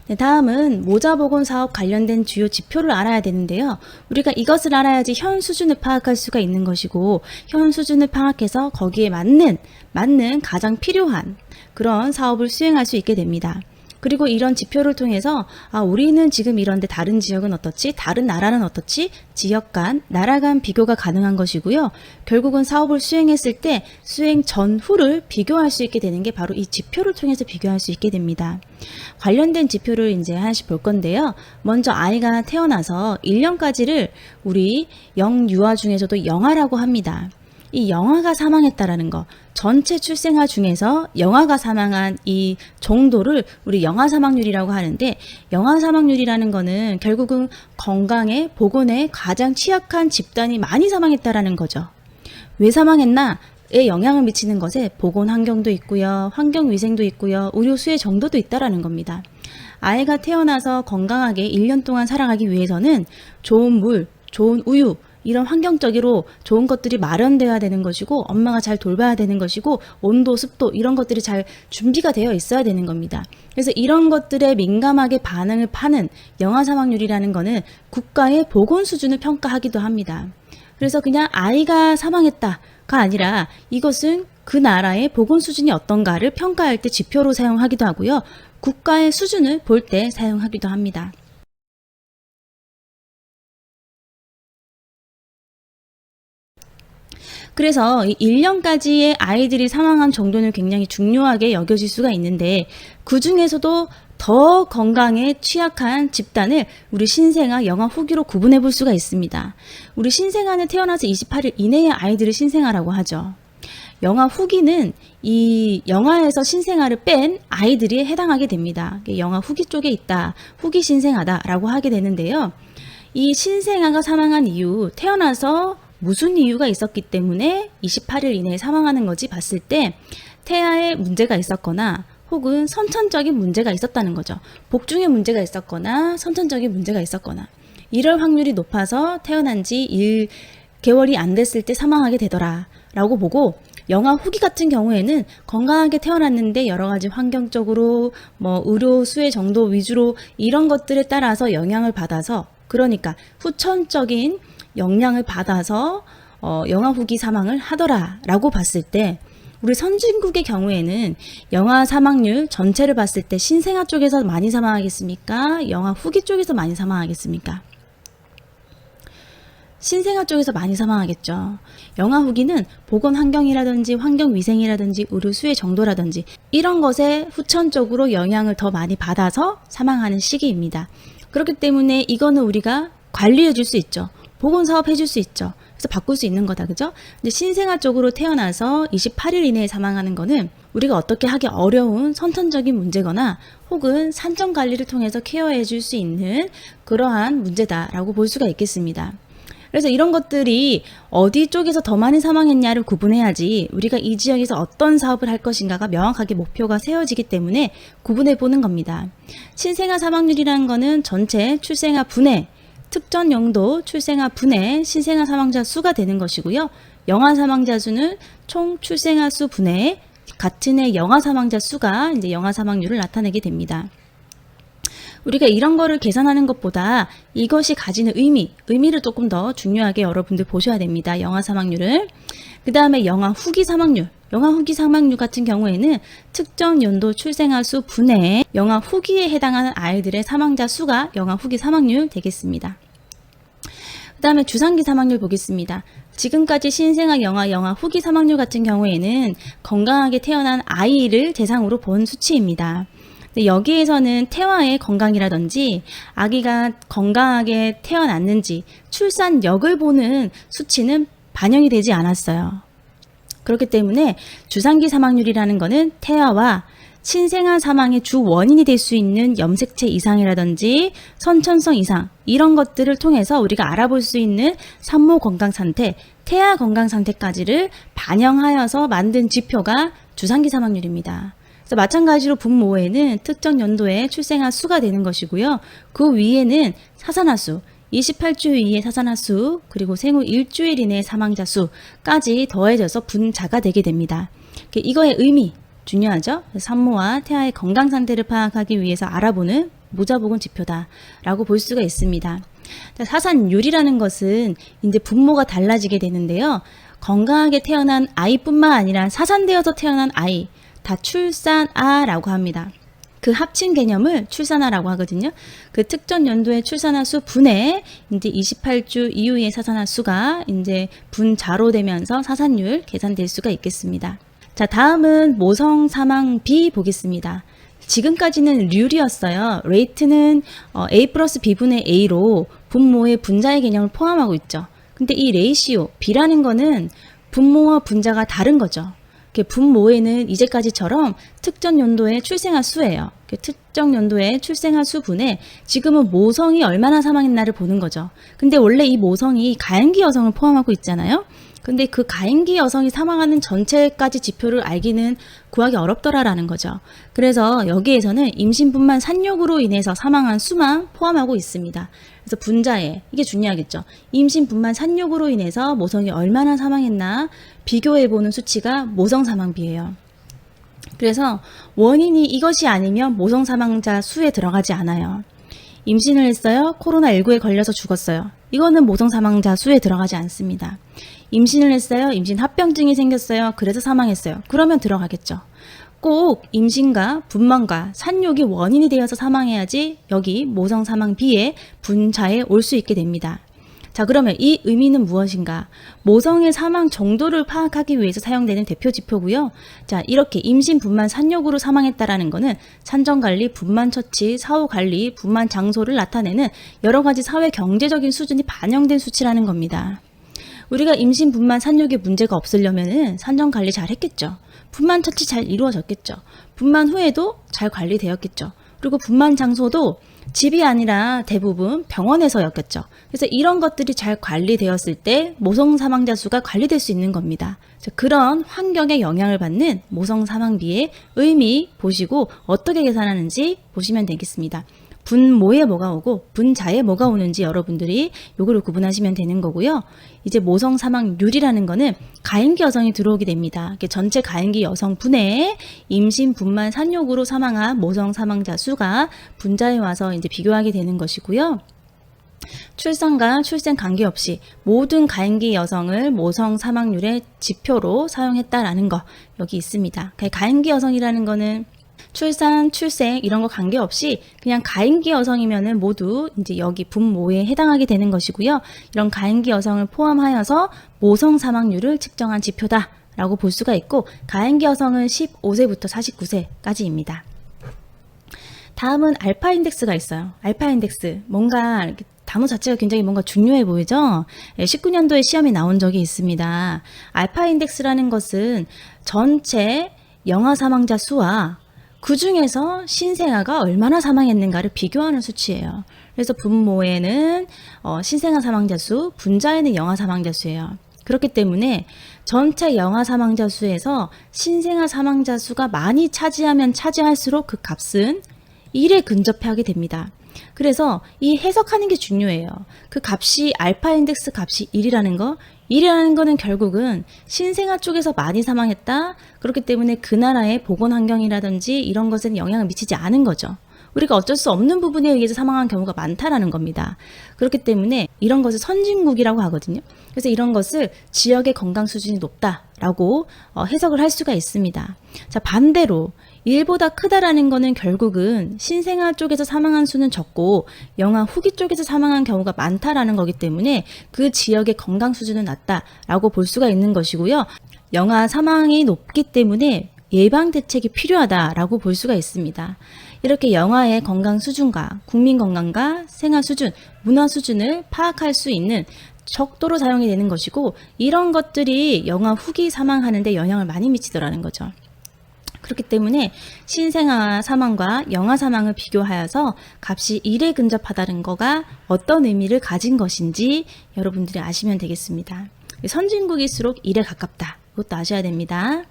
네, 다음은 모자보건 사업 관련된 주요 지표를 알아야 되는데요. 우리가 이것을 알아야지 현 수준을 파악할 수가 있는 것이고, 현 수준을 파악해서 거기에 맞는 가장 필요한 그런 사업을 수행할 수 있게 됩니다. 그리고 이런 지표를 통해서 우리는 지금 이런데 다른 지역은 어떻지? 다른 나라는 어떻지? 지역 간, 나라 간 비교가 가능한 것이고요. 결국은 사업을 수행했을 때 수행 전후를 비교할 수 있게 되는 게 바로 이 지표를 통해서 비교할 수 있게 됩니다. 관련된 지표를 이제 하나씩 볼 건데요. 먼저 아이가 태어나서 1년까지를 우리 영유아 중에서도 영아라고 합니다. 이 영아가 사망했다라는 거, 전체 출생아 중에서 영아가 사망한 이 정도를 우리 영아 사망률이라고 하는데, 영아 사망률이라는 거는 결국은 건강에, 보건에 가장 취약한 집단이 많이 사망했다라는 거죠. 왜 사망했나? 에 영향을 미치는 것에 보건 환경도 있고요, 환경 위생도 있고요, 의료 수혜 정도도 있다라는 겁니다. 아이가 태어나서 건강하게 1년 동안 살아가기 위해서는 좋은 물, 좋은 우유, 이런 환경적으로 좋은 것들이 마련되어야 되는 것이고, 엄마가 잘 돌봐야 되는 것이고, 온도, 습도 이런 것들이 잘 준비가 되어 있어야 되는 겁니다. 그래서 이런 것들에 민감하게 반응을 파는 영아 사망률이라는 거는 국가의 보건 수준을 평가하기도 합니다. 그래서 그냥 아이가 사망했다가 아니라 이것은 그 나라의 보건 수준이 어떤가를 평가할 때 지표로 사용하기도 하고요. 국가의 수준을 볼 때 사용하기도 합니다. 그래서 1년까지의 아이들이 사망한 정도는 굉장히 중요하게 여겨질 수가 있는데, 그 중에서도 더 건강에 취약한 집단을 우리 신생아, 영아 후기로 구분해 볼 수가 있습니다. 우리 신생아는 태어나서 28일 이내의 아이들을 신생아라고 하죠. 영아 후기는 이 영아에서 신생아를 뺀 아이들이 해당하게 됩니다. 영아 후기 쪽에 있다, 후기 신생아다라고 하게 되는데요. 이 신생아가 사망한 이유, 태어나서 무슨 이유가 있었기 때문에 28일 이내에 사망하는 거지 봤을 때 태아에 문제가 있었거나 혹은 선천적인 문제가 있었다는 거죠. 복중에 문제가 있었거나 선천적인 문제가 있었거나 이럴 확률이 높아서 태어난 지 1개월이 안 됐을 때 사망하게 되더라 라고 보고, 영아 후기 같은 경우에는 건강하게 태어났는데 여러 가지 환경적으로 의료 수혜 정도 위주로 이런 것들에 따라서 영향을 받아서, 그러니까 후천적인 영향을 받아서 영아 후기 사망을 하더라라고 봤을 때, 우리 선진국의 경우에는 영아 사망률 전체를 봤을 때 신생아 쪽에서 많이 사망하겠습니까? 영아 후기 쪽에서 많이 사망하겠습니까? 신생아 쪽에서 많이 사망하겠죠. 영아 후기는 보건 환경이라든지 환경 위생이라든지 의료 수혜 정도라든지 이런 것에 후천적으로 영향을 더 많이 받아서 사망하는 시기입니다. 그렇기 때문에 이거는 우리가 관리해 줄 수 있죠. 보건 사업 해줄 수 있죠. 그래서 바꿀 수 있는 거다, 그죠? 근데 신생아 쪽으로 태어나서 28일 이내에 사망하는 거는 우리가 어떻게 하기 어려운 선천적인 문제거나 혹은 산정 관리를 통해서 케어해 줄 수 있는 그러한 문제다라고 볼 수가 있겠습니다. 그래서 이런 것들이 어디 쪽에서 더 많이 사망했냐를 구분해야지 우리가 이 지역에서 어떤 사업을 할 것인가가 명확하게 목표가 세워지기 때문에 구분해 보는 겁니다. 신생아 사망률이라는 거는 전체 출생아 분의 특정 용도 출생아 분의 신생아 사망자 수가 되는 것이고요. 영아 사망자 수는 총 출생아 수 분의 같은 해 영아 사망자 수가 이제 영아 사망률을 나타내게 됩니다. 우리가 이런 거를 계산하는 것보다 이것이 가지는 의미를 조금 더 중요하게 여러분들 보셔야 됩니다. 영아 사망률을. 그 다음에 영아 후기 사망률. 영아 후기 사망률 같은 경우에는 특정 연도 출생아 수 분의 영아 후기에 해당하는 아이들의 사망자 수가 영아 후기 사망률 되겠습니다. 그 다음에 주상기 사망률 보겠습니다. 지금까지 신생아 영아 후기 사망률 같은 경우에는 건강하게 태어난 아이를 대상으로 본 수치입니다. 여기에서는 태아의 건강이라든지 아기가 건강하게 태어났는지 출산력을 보는 수치는 반영이 되지 않았어요. 그렇기 때문에 주상기 사망률이라는 것은 태아와 신생아 사망의 주 원인이 될 수 있는 염색체 이상이라든지 선천성 이상 이런 것들을 통해서 우리가 알아볼 수 있는 산모 건강 상태, 태아 건강 상태까지를 반영하여서 만든 지표가 주상기 사망률입니다. 그래서 마찬가지로 분모에는 특정 연도의 출생아 수가 되는 것이고요. 그 위에는 사산아 수, 28주 이의 사산아 수, 그리고 생후 일주일 이내의 사망자 수까지 더해져서 분자가 되게 됩니다. 이거의 의미 중요하죠. 산모와 태아의 건강 상태를 파악하기 위해서 알아보는 모자보건 지표다라고 볼 수가 있습니다. 자, 사산율이라는 것은 이제 분모가 달라지게 되는데요. 건강하게 태어난 아이뿐만 아니라 사산되어서 태어난 아이 다 출산아라고 합니다. 그 합친 개념을 출산아라고 하거든요. 그 특정 연도의 출산아 수 분의 이제 28주 이후의 사산아 수가 이제 분자로 되면서 사산율 계산될 수가 있겠습니다. 자, 다음은 모성 사망비 보겠습니다. 지금까지는 률이었어요. 레이트는 A 플러스 B분의 A로 분모의 분자의 개념을 포함하고 있죠. 근데 이 레이시오, B라는 거는 분모와 분자가 다른 거죠. 분모에는 이제까지처럼 특정 연도의 출생아 수예요. 특정 연도의 출생아 수 분에 지금은 모성이 얼마나 사망했나를 보는 거죠. 근데 원래 이 모성이 가임기 여성을 포함하고 있잖아요. 근데 그 가임기 여성이 사망하는 전체까지 지표를 알기는 구하기 어렵더라라는 거죠. 그래서 여기에서는 임신분만 산욕으로 인해서 사망한 수만 포함하고 있습니다. 그래서 분자에 이게 중요하겠죠. 임신분만 산욕으로 인해서 모성이 얼마나 사망했나 비교해보는 수치가 모성 사망비예요. 그래서 원인이 이것이 아니면 모성 사망자 수에 들어가지 않아요. 임신을 했어요. 코로나19에 걸려서 죽었어요. 이거는 모성 사망자 수에 들어가지 않습니다. 임신을 했어요. 임신 합병증이 생겼어요. 그래서 사망했어요. 그러면 들어가겠죠. 꼭 임신과 분만과 산욕이 원인이 되어서 사망해야지 여기 모성 사망비의 분자에 올 수 있게 됩니다. 자, 그러면 이 의미는 무엇인가? 모성의 사망 정도를 파악하기 위해서 사용되는 대표 지표고요. 자, 이렇게 임신, 분만, 산욕으로 사망했다라는 거는 산정관리, 분만처치, 사후관리, 분만 장소를 나타내는 여러 가지 사회 경제적인 수준이 반영된 수치라는 겁니다. 우리가 임신, 분만, 산욕에 문제가 없으려면은 산정관리 잘 했겠죠. 분만 처치 잘 이루어졌겠죠. 분만 후에도 잘 관리되었겠죠. 그리고 분만 장소도 집이 아니라 대부분 병원에서였겠죠. 그래서 이런 것들이 잘 관리되었을 때 모성 사망자 수가 관리될 수 있는 겁니다. 그런 환경에 영향을 받는 모성 사망비의 의미 보시고 어떻게 계산하는지 보시면 되겠습니다. 분모에 뭐가 오고 분자에 뭐가 오는지 여러분들이 요거를 구분하시면 되는 거고요. 이제 모성 사망률이라는 거는 가임기 여성이 들어오게 됩니다. 전체 가임기 여성 분의 임신, 분만, 산욕으로 사망한 모성 사망자 수가 분자에 와서 이제 비교하게 되는 것이고요. 출산과 출생 관계없이 모든 가임기 여성을 모성 사망률의 지표로 사용했다라는 거 여기 있습니다. 가임기 여성이라는 거는 출산, 출생 이런 거 관계없이 그냥 가임기 여성이면은 모두 이제 여기 분모에 해당하게 되는 것이고요. 이런 가임기 여성을 포함하여서 모성 사망률을 측정한 지표다라고 볼 수가 있고 가임기 여성은 15세부터 49세까지입니다. 다음은 알파 인덱스가 있어요. 알파 인덱스 뭔가 이렇게 단어 자체가 굉장히 뭔가 중요해 보이죠? 19년도에 시험이 나온 적이 있습니다. 알파 인덱스라는 것은 전체 영아 사망자 수와 그 중에서 신생아가 얼마나 사망했는가를 비교하는 수치예요. 그래서 분모에는 신생아 사망자 수, 분자에는 영아 사망자 수예요. 그렇기 때문에 전체 영아 사망자 수에서 신생아 사망자 수가 많이 차지하면 차지할수록 그 값은 1에 근접하게 됩니다. 그래서 이 해석하는 게 중요해요. 그 값이 알파 인덱스 값이 1이라는 거, 1이라는 거는 결국은 신생아 쪽에서 많이 사망했다. 그렇기 때문에 그 나라의 보건 환경이라든지 이런 것에는 영향을 미치지 않은 거죠. 우리가 어쩔 수 없는 부분에 의해서 사망한 경우가 많다라는 겁니다. 그렇기 때문에 이런 것을 선진국이라고 하거든요. 그래서 이런 것을 지역의 건강 수준이 높다라고 해석을 할 수가 있습니다. 자, 반대로 1보다 크다라는 거는 결국은 신생아 쪽에서 사망한 수는 적고 영아 후기 쪽에서 사망한 경우가 많다라는 거기 때문에 그 지역의 건강 수준은 낮다라고 볼 수가 있는 것이고요. 영아 사망이 높기 때문에 예방 대책이 필요하다라고 볼 수가 있습니다. 이렇게 영아의 건강 수준과 국민 건강과 생활 수준, 문화 수준을 파악할 수 있는 척도로 사용이 되는 것이고 이런 것들이 영아 후기 사망하는 데 영향을 많이 미치더라는 거죠. 그렇기 때문에 신생아 사망과 영아 사망을 비교하여서 값이 1에 근접하다는 거가 어떤 의미를 가진 것인지 여러분들이 아시면 되겠습니다. 선진국일수록 1에 가깝다. 이것도 아셔야 됩니다.